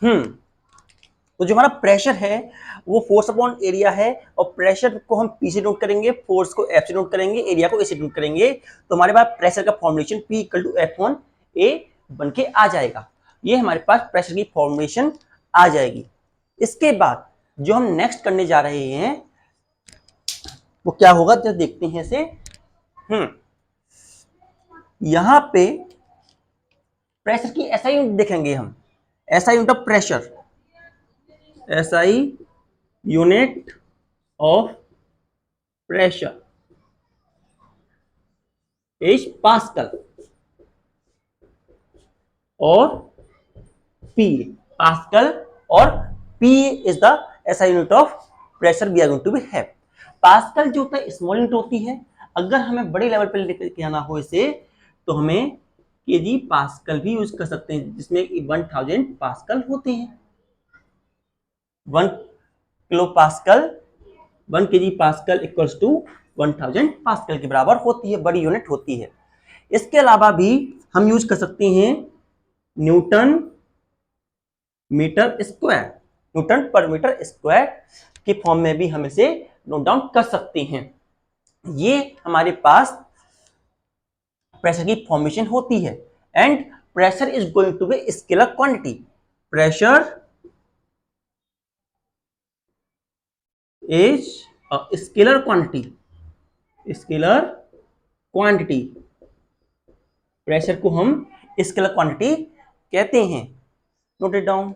तो जो हमारा प्रेशर है वो फोर्स अपॉन एरिया है, और प्रेशर को हम पी से नोट करेंगे, फोर्स को एफ से नोट करेंगे, एरिया को ए से नोट करेंगे, तो हमारे पास प्रेशर का formulation P equal to F on A बन के आ जाएगा। ये हमारे पास प्रेशर की फॉर्मुलेशन आ जाएगी। इसके बाद जो हम नेक्स्ट करने जा रहे हैं वो क्या होगा, जब देखते हैं इसे। यहां पे प्रेशर की एसआई यूनिट देखेंगे हम, SI unit of pressure, SI unit of pressure is pascal, और पी पास्कल, और P is the SI unit of pressure we are going to be have. Pascal जो होता है स्मॉल यूनिट होती है, अगर हमें बड़े लेवल पे लेकर के आना हो इसे तो हमें केजी पास्कल भी यूज कर सकते हैं, जिसमें 1000 पास्कल होते हैं। 1 kilo pascal 1 kg pascal equals to 1000 pascal के बराबर होती है, बड़ी यूनिट होती है। इसके अलावा भी हम यूज कर सकते हैं न्यूटन मीटर स्क्वायर, न्यूटन पर मीटर स्क्वायर के फॉर्म में भी हम इसे नोट डाउन कर सकते हैं। ये हमारे पास प्रेशर की फॉर्मेशन होती है, and pressure is going to be scalar quantity. Pressure is scalar quantity, scalar quantity, pressure को हम स्केलर क्वांटिटी कहते हैं। Note it down.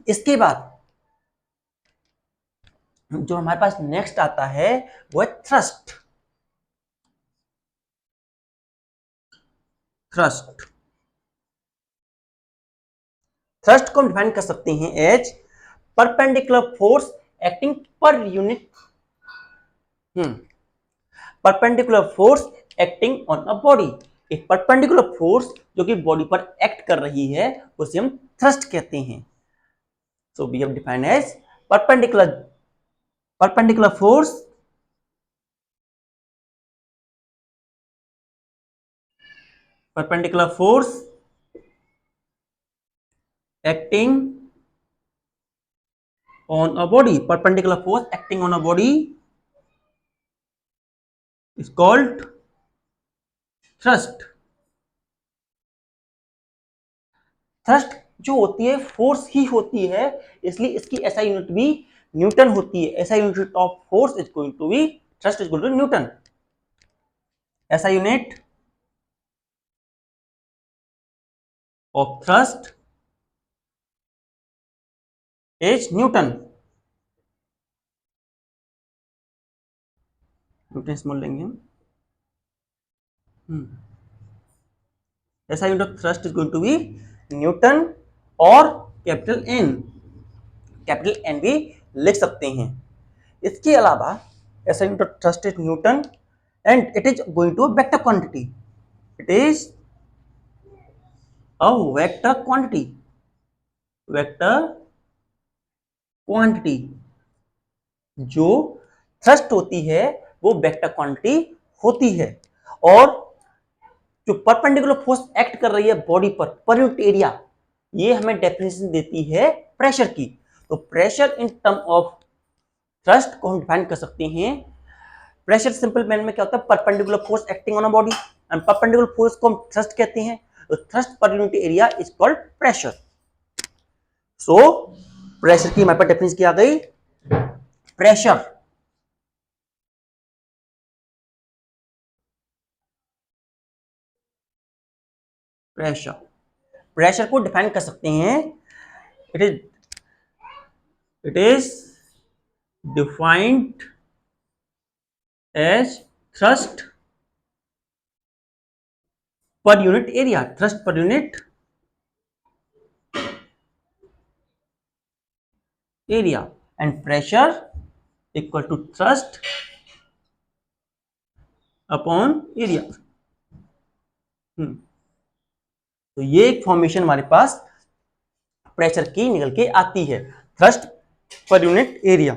इसके बाद जो हमारे पास नेक्स्ट आता है वो है थ्रस्ट। थ्रस्ट थ्रस्ट को हम डिफाइन कर सकते हैं as perpendicular force acting per unit, perpendicular force acting on a body. एक परपेंडिकुलर फोर्स जो कि बॉडी पर एक्ट कर रही है उसे हम थ्रस्ट कहते हैं। So we have defined as perpendicular force acting on a body, perpendicular force acting on a body is called thrust। Thrust जो होती है फोर्स ही होती है, इसलिए इसकी एसआई यूनिट भी न्यूटन होती है। SI unit of force is going to be thrust is going to newton. SI unit of thrust is newton. Newton small लेंगे हम। SI unit of thrust is going to be newton, और capital N भी लिख सकते हैं। इसके अलावा SI unit of thrust is newton, and it is going to a vector quantity. It is a vector quantity, vector quantity। जो thrust होती है वो वेक्टर क्वांटिटी होती है, और जो परपेंडिकुलर फोर्स एक्ट कर रही है बॉडी पर यूनिट एरिया, ये हमें डेफिनेशन देती है प्रेशर की। तो pressure in term of thrust को हम डिफाइन कर सकते हैं। प्रेशर सिंपल मैन में क्या होता है, perpendicular force acting on a body, and perpendicular force को हम थ्रस्ट कहते हैं। तो thrust per unit area is called pressure. So pressure की हमारे पास डेफिनेशन क्या आ गई, प्रेशर प्रेशर प्रेशर को डिफाइन कर सकते हैं। It is defined as thrust per unit area, thrust per unit area, and pressure equal to thrust upon area. तो ये एक फॉर्मेशन हमारे पास प्रेशर की निकल के आती है, thrust per unit area.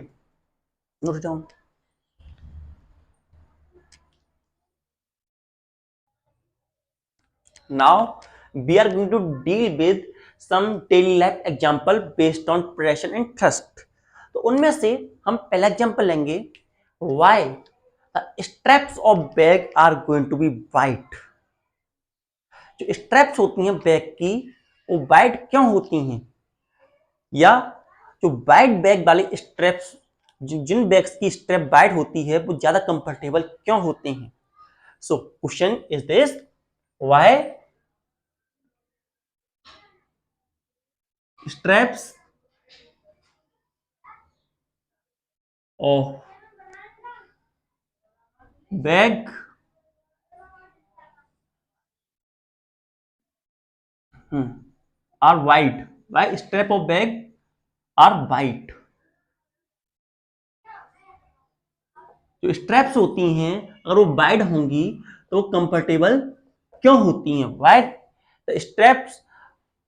Note down. . 。 . 。 . . . . . . . . . . . . . . . . . . . 。 . 。 . 。 . 。 . 。 . 。 . 。 . 。 . 。 . 。 . 。 . 。 . 。 . 。 . 。 . 。 . 。Now we are going to deal with some daily life example based on pressure and thrust. तो उनमें से हम पहला एग्जांपल लेंगे, why the straps of bag are going to be white. जो straps होती हैं bag की वो वाइट क्यों होती हैं, या जो वाइट बैग वाले स्ट्रैप्स, जिन बैग्स की स्ट्रैप वाइट होती है वो ज्यादा कंफर्टेबल क्यों होते हैं. So question is this, why straps of bag are white. Why strap of bag are white. जो स्ट्रैप्स होती हैं अगर वो वाइड होंगी तो वो कंफर्टेबल क्यों होती हैं. Why the straps,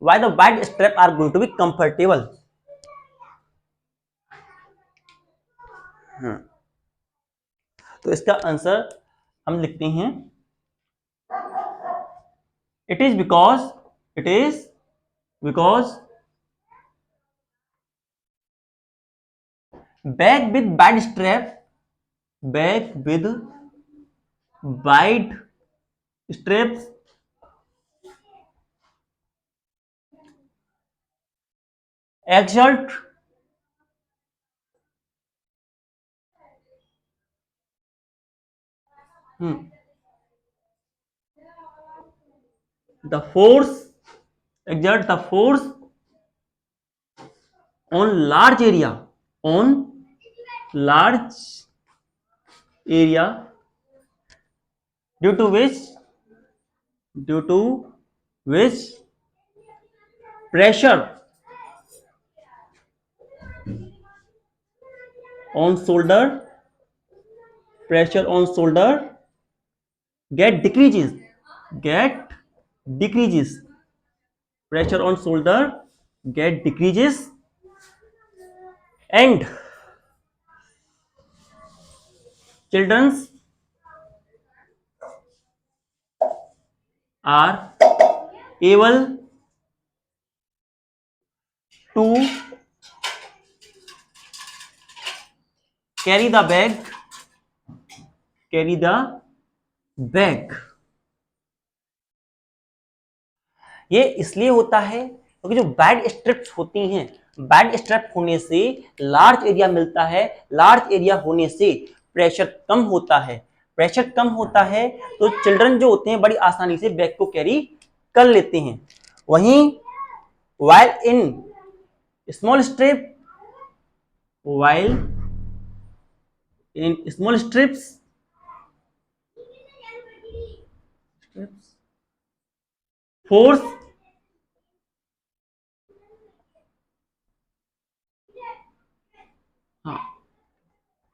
why the wide strap are going to be comfortable. तो इसका आंसर हम लिखते हैं, it is because bag with wide strap, bag with wide straps exert the force, exert the force on large area, on large area, due to which pressure on shoulder, pressure on shoulder get decreases, pressure on shoulder get decreases, and children's are able to carry the bag. ये इसलिए होता है क्योंकि जो bad strips होती हैं, bad strip होने से लार्ज एरिया मिलता है, लार्ज एरिया होने से प्रेशर कम होता है, प्रेशर कम होता है तो चिल्ड्रन जो होते हैं बड़ी आसानी से बैग को कैरी कर लेते हैं. वहीं while in small strip, while in small strips force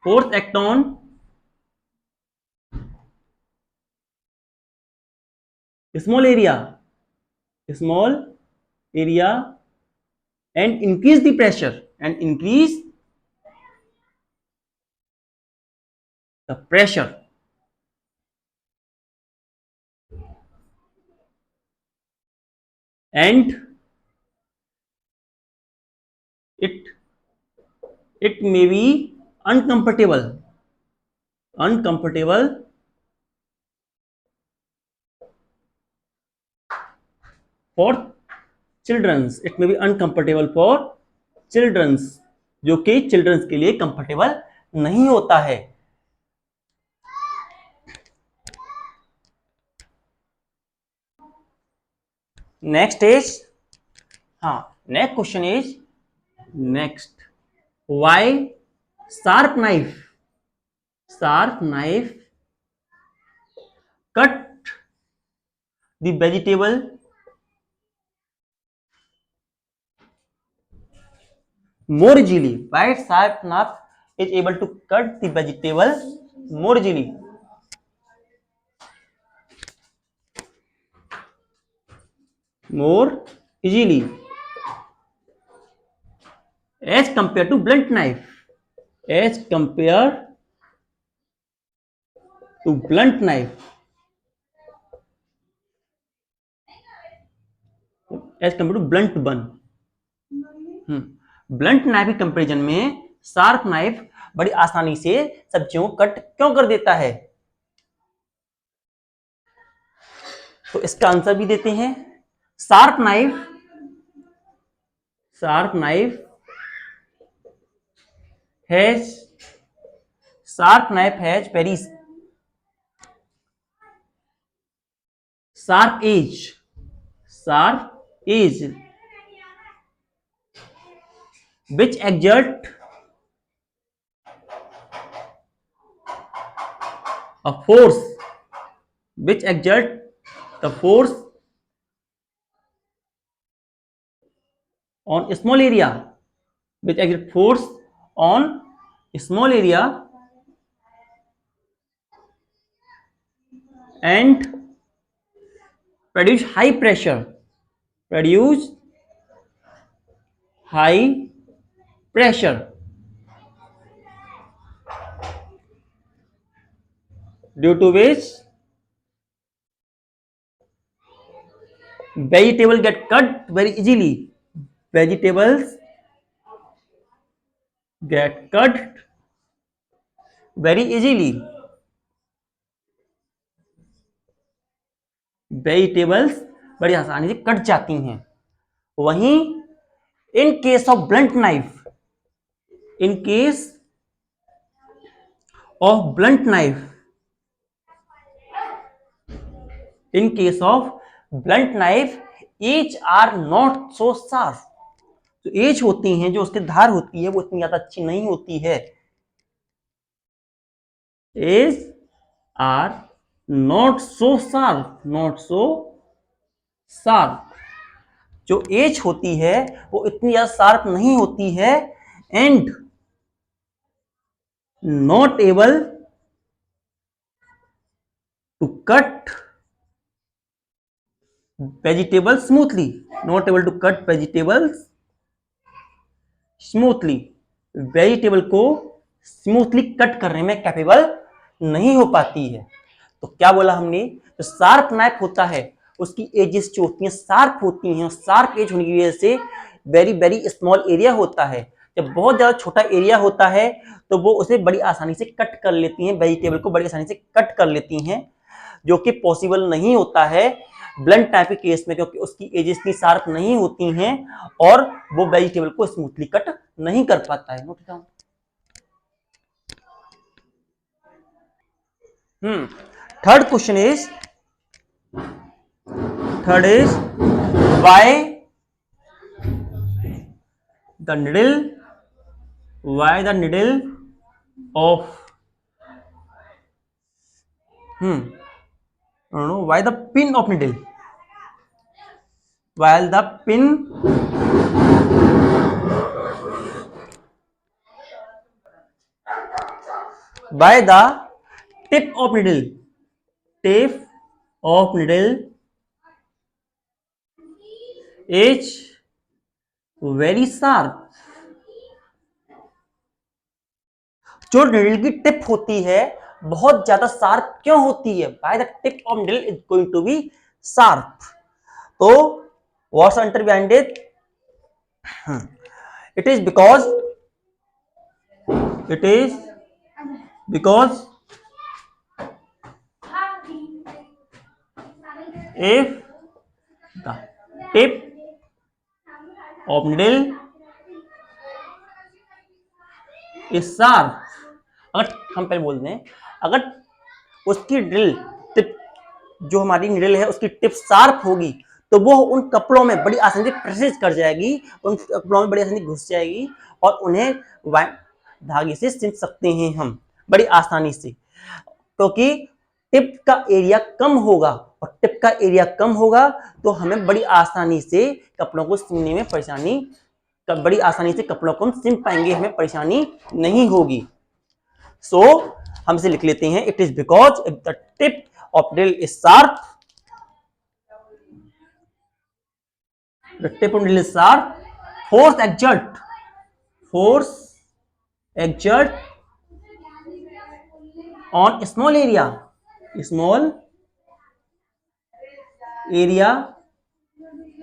force act on small area and increase the pressure, and increase the pressure, and it may be uncomfortable for children's, it may be uncomfortable for children's, जो कि children's के लिए comfortable नहीं होता है. Next is, next question is, why sharp knife cut the vegetable more easily. Why sharp knife is able to cut the vegetable more easily? More easily as compared to blunt knife. As compared to blunt knife. As compare to blunt one. Blunt knife के comparison में sharp knife बड़ी आसानी से सब्जियों को cut क्यों कर देता है? तो इसका आंसर भी देते हैं। Sharp knife has very sharp edge which exert a force the force on small area and produce high pressure due to which vegetables get cut very easily. Vegetables get cut very easily. Vegetables बड़ी आसानी से cut जाती हैं। वहीं in case of blunt knife edge are not so sharp. तो edge होती हैं, जो उसकी धार होती है वो इतनी ज्यादा अच्छी नहीं होती है। Edge are not so sharp. जो एज होती है वो इतनी ज्यादा शार्प नहीं होती है and not able to cut vegetables smoothly. Vegetable को स्मूथली कट करने में कैपेबल नहीं हो पाती है। तो क्या बोला हमने? जो शार्प नाइफ होता है उसकी एजेस जो होती हैं शार्प होती हैं। शार्प एज होने की वजह से वेरी वेरी स्मॉल एरिया होता है। जब बहुत ज्यादा छोटा एरिया होता है तो वो उसे बड़ी आसानी से कट कर लेती हैं, वेजिटेबल को बड़ी आसानी से कट कर लेती हैं, जो कि पॉसिबल नहीं होता है ब्लंट टाइप के केस में, क्योंकि उसकी एजेस इतनी शार्प नहीं होती हैं और वो वेजिटेबल को स्मूथली कट नहीं कर पाता है। Note down. Third question is why the needle of why the pin of needle while the pin by the tip of needle is very sharp। जो नीडल की टिप होती है बहुत ज्यादा शार्प क्यों होती है? By the tip of needle is going to be sharp. तो what's answer behind it? It is because if the tip of needle is sharp। अगर हम पहले बोल दें, अगर उसकी ड्रिल टिप, जो हमारी नीडल है उसकी टिप शार्प होगी तो वो उन कपड़ों में बड़ी आसानी से प्रेसिज कर जाएगी, उन कपड़ों में बड़ी आसानी से घुस जाएगी और उन्हें धागे से सिल सकते हैं हम बड़ी आसानी से, क्योंकि टिप का एरिया कम होगा और टिप का एरिया कम होगा तो हमें बड़ी आसानी से कपड़ों को सिलने में परेशानी, बड़ी आसानी से कपड़ों को हम सिल पाएंगे, हमें परेशानी नहीं होगी। सो हम इसे लिख लेते हैं, it is because if the tip of needle is sharp, the tip of needle is sharp, force exert on small area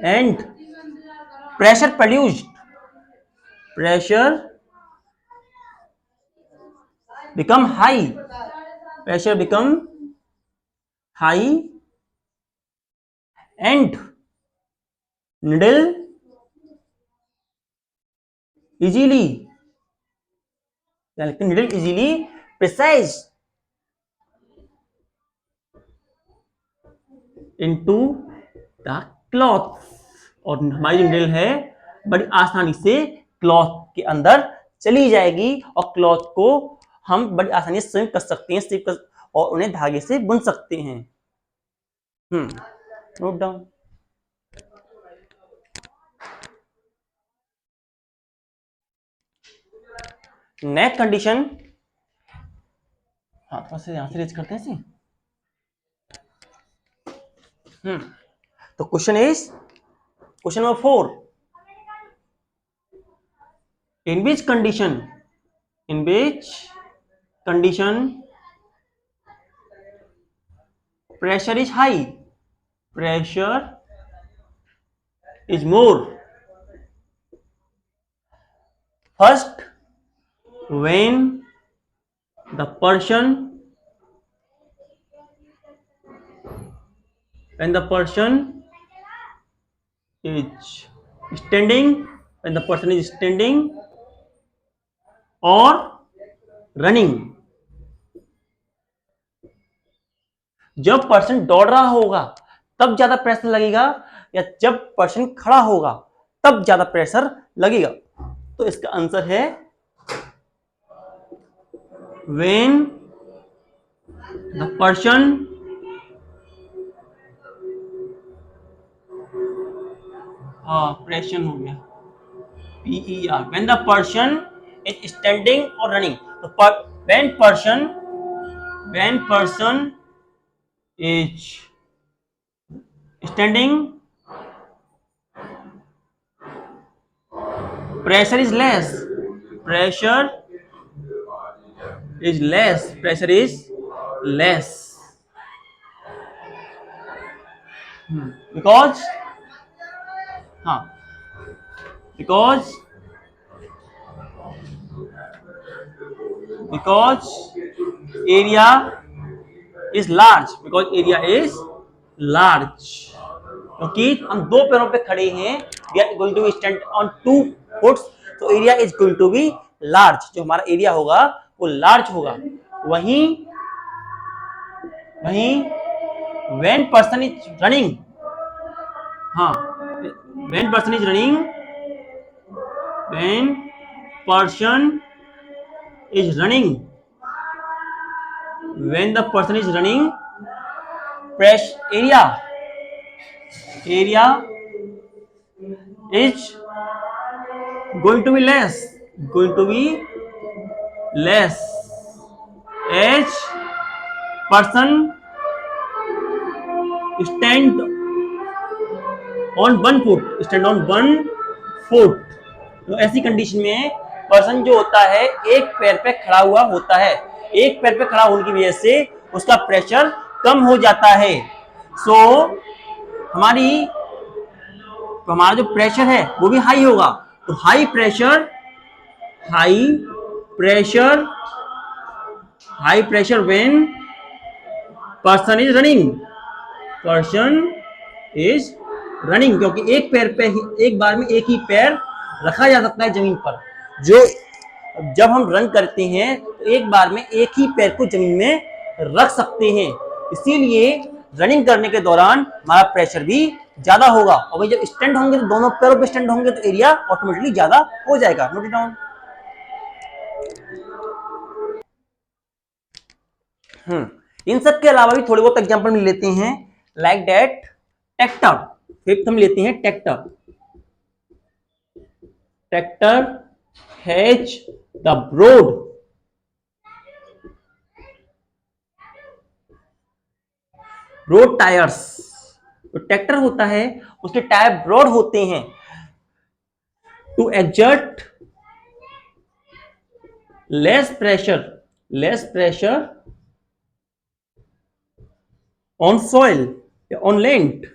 and pressure produced, pressure become high, pressure become high, and needle easily, needle easily precise into the cloth, और हमारी जो needle है बड़ी आसानी से cloth के अंदर चली जाएगी और क्लॉथ को हम बड़ी आसानी से स्विंग कर सकते हैं, और उन्हें धागे से बुन सकते हैं। Note down. नेक्स्ट कंडीशन, हाँ थोड़ा सा यहां से रेज करते हैं। तो question number 4, in which condition pressure is high, pressure is more? First, when the person is standing, or running, जब पर्सन दौड़ रहा होगा तब ज्यादा प्रेशर लगेगा, या जब पर्सन खड़ा होगा तब ज्यादा प्रेशर लगेगा? तो इसका आंसर है when the person प्रेशर हो गया PER, when the person is standing or running, तो when person is standing, pressure is less, pressure is less, because area is large, क्योंकि हम दो पैरों पे खड़े हैं, we are going to stand on two foots, तो area is going to be large, जो हमारा एरिया होगा वो लार्ज होगा। वहीं when person is running, when person is running, when the person is running, press area is going to be less as person stand on one foot, तो ऐसी condition में person जो होता है एक पैर पे खड़ा हुआ होता है, एक पैर पे खड़ा होने की वजह से उसका प्रेशर कम हो जाता है। सो हमारा जो प्रेशर है वो भी हाई होगा, तो high pressure when person is running, क्योंकि एक बार में एक ही पैर रखा जा सकता है जमीन पर, जो जब हम रन करते हैं तो एक बार में एक ही पैर को जमीन में रख सकते हैं, इसीलिए रनिंग करने के दौरान हमारा प्रेशर भी ज्यादा होगा। और भाई जब स्टैंड होंगे तो दोनों पैरों पे स्टैंड होंगे तो एरिया ऑटोमेटिकली ज्यादा हो जाएगा। Note down. इन सब के अलावा भी थोड़े बहुत एग्जांपल मिल लेते हैं, लाइक दैट ट्रैक्टर, फिफ्थ हम लेते हैं tractor has the broad tyres, तो ट्रैक्टर होता है उसके टायर ब्रॉड होते हैं, to exert less pressure on soil या ऑन लैंड,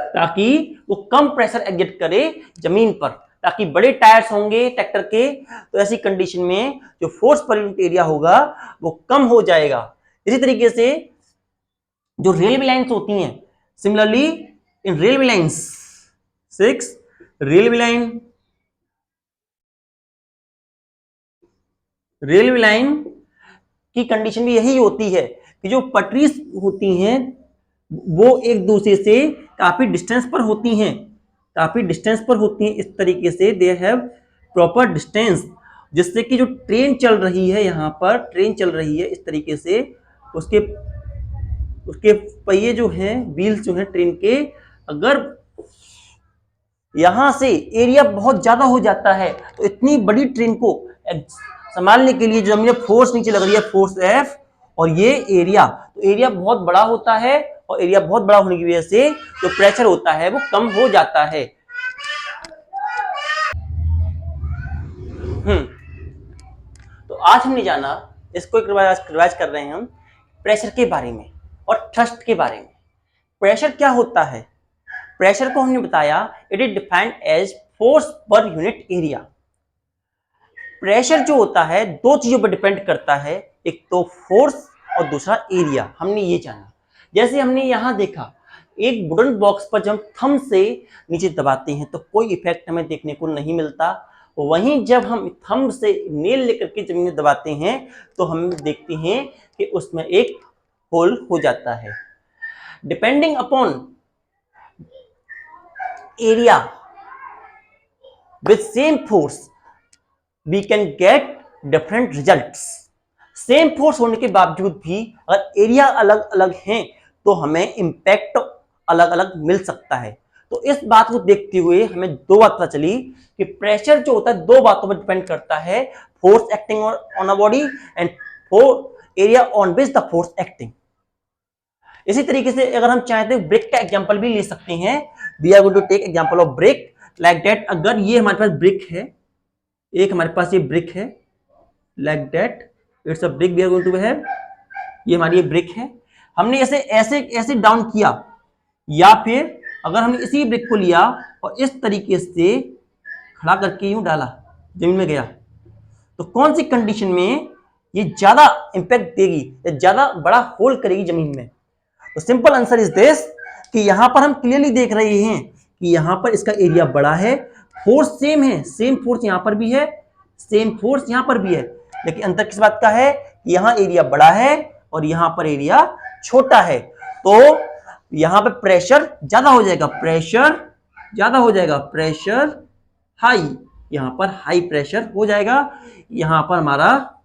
ताकि वो कम प्रेशर एग्जर्ट करे जमीन पर, ताकि बड़े टायर्स होंगे ट्रैक्टर के, तो ऐसी कंडीशन में जो फोर्स पर यूनिट एरिया होगा वो कम हो जाएगा। इसी तरीके से जो रेलवे लाइन्स होती हैं, similarly in railway lines 6 railway line की कंडीशन भी यही होती है कि जो पटरीज होती हैं वो एक दूसरे से काफी डिस्टेंस पर होती हैं, इस तरीके से दे हैव प्रॉपर डिस्टेंस, जिससे कि जो ट्रेन चल रही है, यहाँ पर ट्रेन चल रही है इस तरीके से, उसके पहिए जो हैं, व्हील्स जो हैं ट्रेन के, अगर यहां से एरिया बहुत ज्यादा हो जाता है तो इतनी बड़ी ट्रेन को संभालने के लिए जो जमीन फोर्स नीचे लग रही है, फोर्स एफ, और ये एरिया, तो एरिया बहुत बड़ा होता है, और एरिया बहुत बड़ा होने की वजह से जो प्रेशर होता है वो कम हो जाता है। तो आज हमने जाना, इसको एक रिवाइज कर रहे हैं हम, प्रेशर के बारे में और थ्रस्ट के बारे में। प्रेशर क्या होता है? प्रेशर को हमने बताया it is defined as force per unit area. Pressure जो होता है दो चीजों पर डिपेंड करता है, एक तो फोर्स और दूसरा एरिया, हमने ये जाना। जैसे हमने यहां देखा, एक वुडन बॉक्स पर जब हम थंब से नीचे दबाते हैं तो कोई इफेक्ट हमें देखने को नहीं मिलता, वहीं जब हम थंब से नेल लेकर के जमीन में दबाते हैं तो हम देखते हैं कि उसमें एक होल हो जाता है। Depending upon area with same force we can get different results। Same force होने के बावजूद भी अगर एरिया अलग अलग हैं तो हमें इंपैक्ट अलग अलग मिल सकता है। तो इस बात को देखते हुए हमें दो बात पता चली कि प्रेशर जो होता है दो बातों पर डिपेंड करता है, force acting on a body and area on which the force acting. इसी तरीके से अगर हम चाहते हैं ब्रेक का एग्जांपल भी ले सकते हैं, we are going to take example of brick like that. अगर ये हमारे पास ब्रेक है, एक हमारे पास ये ब्रेक है, like that it's a brick we are going to have, ये हमारी ये ब्रेक है, हमने ऐसे ऐसे ऐसे डाउन किया, या फिर अगर हमने इसी ब्रेक को लिया और इस तरीके से खड़ा करके यूं डाला, जमीन में गया, तो कौन सी कंडीशन में ये ज्यादा इंपैक्ट देगी या ज्यादा बड़ा होल करेगी जमीन में? तो सिंपल आंसर इज दिस कि यहां पर हम क्लियरली देख रहे हैं कि यहां पर इसका एरिया बड़ा है, फोर्स सेम है, सेम फोर्स यहां पर भी है, सेम फोर्स यहां पर भी है, लेकिन अंतर किस बात का है कि यहां एरिया बड़ा है और यहां पर एरिया छोटा है। तो यहां पर प्रेशर ज्यादा हो जाएगा, प्रेशर हाई, यहां पर हाई प्रेशर हो जाएगा, यहां पर हमारा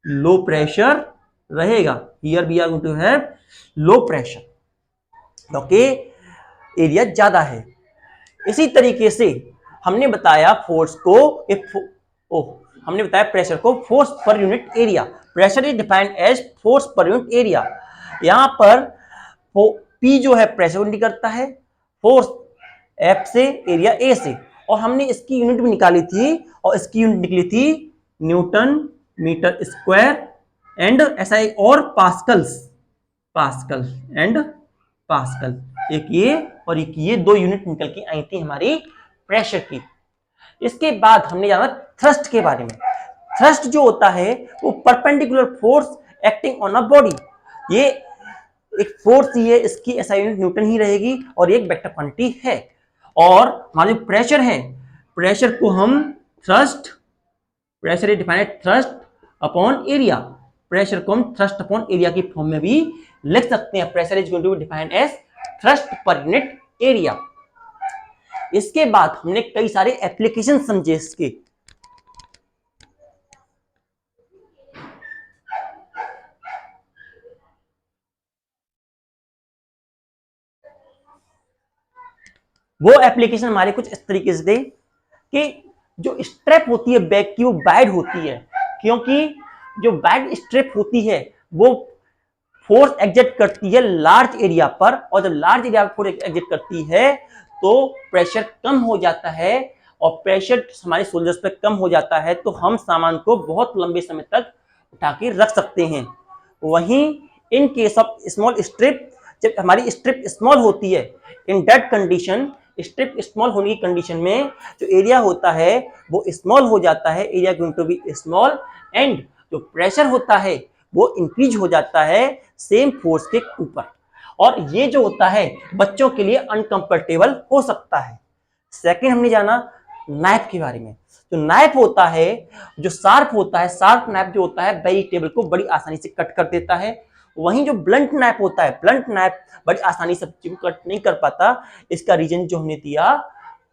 लो प्रेशर रहेगा। Here we are going to have low pressure, क्योंकि एरिया ज्यादा है। इसी तरीके से हमने बताया फोर्स को, हमने बताया प्रेशर को force per unit area. Pressure is defined as force per unit area. यहां पर P जो है प्रेशर इंडिकेट करता है, फोर्स F से, एरिया A से, और हमने इसकी यूनिट भी निकाली थी, और इसकी यूनिट निकली थी newton metre square and SI और पास्कल एंड पास्कल, एक ये और एक ये दो यूनिट निकल के आई थी हमारी प्रेशर की। इसके बाद हमने जाना थ्रस्ट के बारे में। थ्रस्ट जो होता है वो perpendicular force acting on a body, ये एक फोर्स ही है, इसकी एसआई यूनिट न्यूटन ही रहेगी और एक वेक्टर क्वांटिटी है। और हमारा जो प्रेशर है, प्रेशर को हम pressure is defined thrust upon area, pressure को हम थ्रस्ट अपॉन एरिया की फॉर्म में भी लिख सकते हैं। Pressure is going to be defined as thrust per unit area. इसके बाद हमने कई सारे एप्लीकेशन समझे इसके। वो एप्लीकेशन हमारे कुछ इस तरीके से थे कि जो स्ट्रेप होती है बैग की वो वाइड होती है, क्योंकि जो वाइड स्ट्रेप होती है वो फोर्स एग्जर्ट करती है लार्ज एरिया पर, और जब लार्ज एरिया पर फोर्स एग्जर्ट करती है तो प्रेशर कम हो जाता है, और प्रेशर हमारे शोल्डर्स पे कम हो जाता है तो हम सामान को बहुत लंबे समय तक उठा के रख सकते हैं। वहीं in case of small strip, जब हमारी स्ट्रिप स्मॉल होती है, in that condition, strip small होने की कंडीशन में जो एरिया होता है वो स्मॉल हो जाता है, area going to be small, and जो प्रेशर होता है वो इंक्रीज हो जाता है सेम फोर्स के ऊपर। और ये जो होता है बच्चों के लिए अनकंफर्टेबल हो सकता है। सेकंड हमने जाना नाइफ के बारे में। जो नाइफ होता है, जो शार्प होता है, शार्प नाइफ जो होता है वेजिटेबल को बड़ी आसानी से कट कर देता है। वहीं जो ब्लंट नाइफ होता है, ब्लंट नाइफ बड़ी आसानी से सब्जी को कट नहीं कर पाता। इसका रीजन जो हमने दिया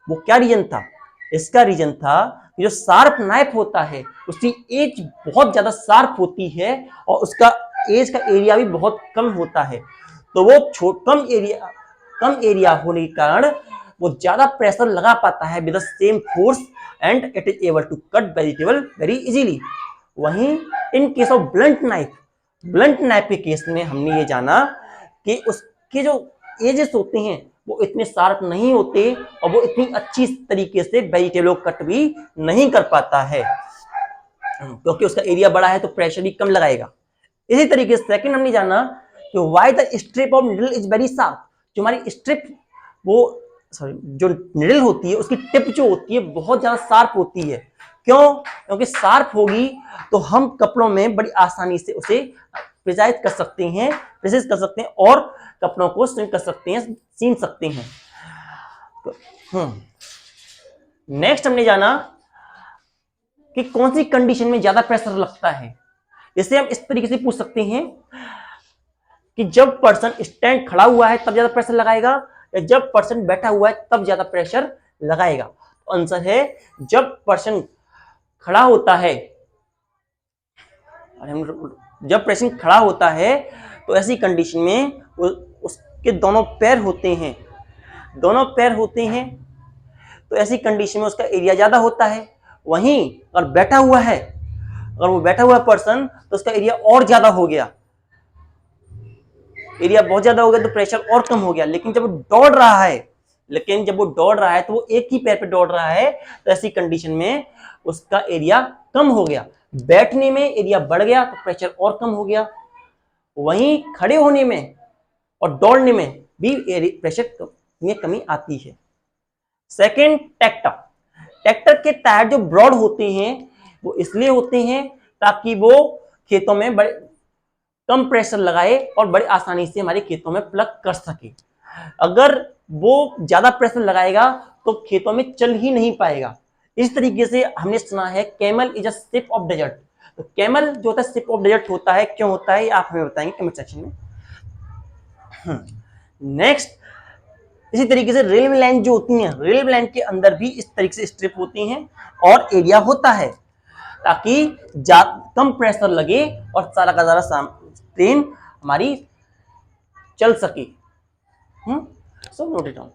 वो क्या रीजन था? इसका रीजन था जो शार्प नाइफ होता है उसकी एज बहुत ज्यादा शार्प होती है और उसका एज का एरिया भी बहुत कम होता है। तो वो कम एरिया होने के कारण वो ज्यादा प्रेशर लगा पाता है with the same force and it is able to cut vegetable very easily. वहीं in case of blunt knife के केस में हमने ये जाना कि उसके जो एजेस होते हैं वो इतने शार्प नहीं होते और वो इतनी अच्छी तरीके से वेजिटेबल कट भी नहीं कर पाता है, क्योंकि उसका एरिया बड़ा है तो प्रेशर भी कम लगाएगा। इसी तरीके से सेकंड हमने जाना कि why the strip of needle is very sharp. जो हमारी स्ट्रिप जो निडल होती है उसकी टिप जो होती है बहुत ज्यादा शार्प होती है। क्यों? क्योंकि शार्प होगी तो हम कपड़ों में बड़ी आसानी से उसे प्रिसाइज कर सकते हैं, प्रिसाइज कर सकते हैं और कपड़ों को सिल कर सकते हैं, सीन सकते हैं। नेक्स्ट हमने जाना कि कौन सी कंडीशन में ज्यादा प्रेशर लगता है। इसे हम इस तरीके से पूछ सकते हैं कि जब पर्सन स्टैंड खड़ा हुआ है तब ज्यादा प्रेशर लगाएगा या जब पर्सन बैठा हुआ है तब ज्यादा प्रेशर लगाएगा। तो आंसर है जब पर्सन खड़ा होता है, जब पर्सन खड़ा होता है तो ऐसी कंडीशन में उसके दोनों पैर होते हैं, तो ऐसी कंडीशन में उसका एरिया ज्यादा होता है। वहीं अगर बैठा हुआ है, अगर वो बैठा हुआ पर्सन तो उसका एरिया और ज्यादा हो गया, एरिया बहुत ज्यादा हो गया तो प्रेशर और कम हो गया। लेकिन जब वो दौड़ रहा है तो वो एक ही पैर पे दौड़ रहा है तो ऐसी कंडीशन में उसका एरिया कम हो गया। बैठने में एरिया बढ़ गया तो प्रेशर और कम हो गया। वहीं खड़े होने में और दौड़ने में भी प्रेशर में कमी आती है। सेकेंड, ट्रैक्टर के टायर जो ब्रॉड होते हैं वो इसलिए होते हैं ताकि वो खेतों में बड़े कम प्रेशर लगाए और बड़ी आसानी से हमारे खेतों में प्लग कर सके। अगर वो ज्यादा प्रेशर लगाएगा तो खेतों में चल ही नहीं पाएगा। इस तरीके से हमने सुना है camel is a ship of desert. तो कैमल जो होता है शिप ऑफ डेजर्ट होता है, क्यों होता है आप हमें बताएंगे कमेंट सेक्शन में। नेक्स्ट, इसी तरीके से रेलवे लाइन जो होती है, रेलवे लाइन के अंदर भी इस तरीके से स्ट्रिप होती हैं और एरिया होता है ताकि कम प्रेशर लगे और सारा का सारा ट्रेन हमारी चल सके। So note it down.